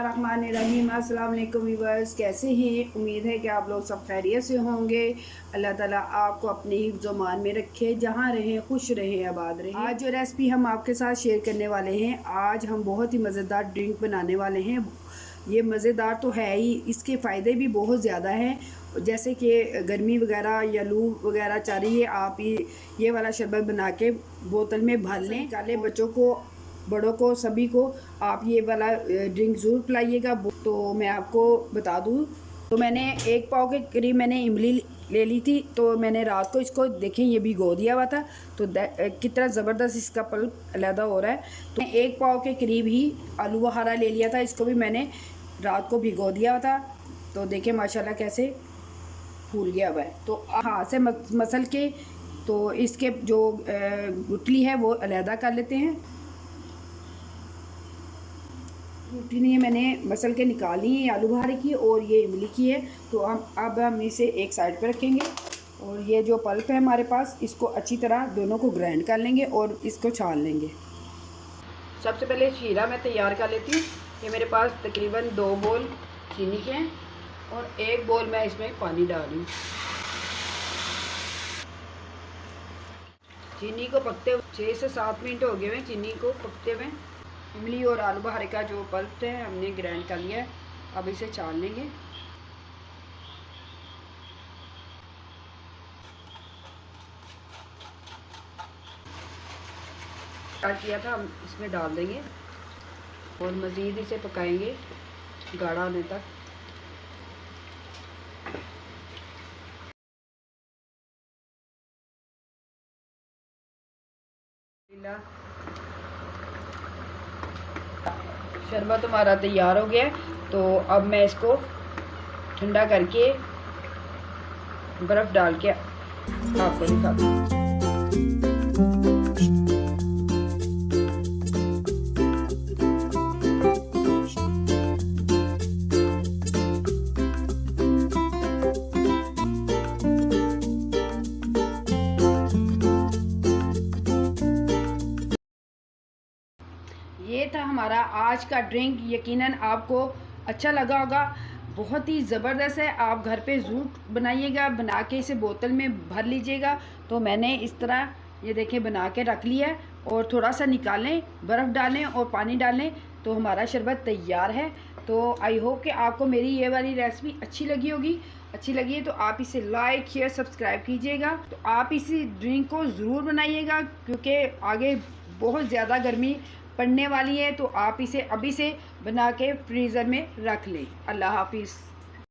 बिस्मिल्लाहिर्रहमानिर्रहीम। अस्सलाम वालेकुम व्यूअर्स, कैसे हैं? उम्मीद है कि आप लोग सब खैरियत से होंगे। अल्लाह ताला आपको अपने हिफ्ज़ व मान में रखे, जहाँ रहें खुश रहें, आबाद रहें। आज जो रेसिपी हम आपके साथ शेयर करने वाले हैं, आज हम बहुत ही मज़ेदार ड्रिंक बनाने वाले हैं। ये मज़ेदार तो है ही, इसके फ़ायदे भी बहुत ज़्यादा हैं। जैसे कि गर्मी वगैरह या लू वगैरह चल रही है, आप ये वाला शरबत बना के बोतल में भर लें। निकालें, बच्चों को बड़ों को सभी को आप ये वाला ड्रिंक ज़रूर पिलाइएगा। तो मैं आपको बता दूँ, तो मैंने 1 पाव के करीब मैंने इमली ले ली थी। तो मैंने रात को इसको देखें ये भिगो दिया हुआ था, तो कितना ज़बरदस्त इसका पल्प अलहदा हो रहा है। तो 1 पाव के करीब ही आलू बुखारा ले लिया था, इसको भी मैंने रात को भिगो दिया हुआ था। तो देखें माशाल्लाह कैसे फूल गया हुआ है। तो हाथ से मसल के तो इसके जो गुठली है वो अलहदा कर लेते हैं। गुठली नहीं मैंने मसल के निकाली है आलू बुखारे की, और ये इमली की है। तो अब हम इसे एक साइड पर रखेंगे, और ये जो पल्प है हमारे पास, इसको अच्छी तरह दोनों को ग्राइंड कर लेंगे और इसको छान लेंगे। सबसे पहले शीरा मैं तैयार कर लेती हूँ। ये मेरे पास तकरीबन 2 बोल चीनी के हैं, और 1 बोल मैं इसमें पानी डाल रही हूँ। चीनी को पकते हुए 6 से 7 मिनट हो गए हैं चीनी को पकते हुए। इमली और आलू बुखारे का जो पल्प है हमने ग्राइंड कर लिया है, अब इसे छान लेंगे। स्टार्ट किया था, हम इसमें डाल देंगे और मज़ीद इसे पकाएंगे गाढ़ा होने तक। शरबत हमारा तैयार हो गया, तो अब मैं इसको ठंडा करके बर्फ़ डाल के आपको दिखाती हूँ। ये था हमारा आज का ड्रिंक। यकीनन आपको अच्छा लगा होगा, बहुत ही ज़बरदस्त है। आप घर पे ज़रूर बनाइएगा, बना के इसे बोतल में भर लीजिएगा। तो मैंने इस तरह ये देखें बना के रख लिया है, और थोड़ा सा निकालें, बर्फ़ डालें और पानी डालें, तो हमारा शरबत तैयार है। तो आई होप कि आपको मेरी ये वाली रेसिपी अच्छी लगी होगी। अच्छी लगी है तो आप इसे लाइक शेयर सब्सक्राइब कीजिएगा। तो आप इसी ड्रिंक को ज़रूर बनाइएगा, क्योंकि आगे बहुत ज़्यादा गर्मी पड़ने वाली है। तो आप इसे अभी से बना के फ्रीज़र में रख लें। अल्लाह हाफिज़।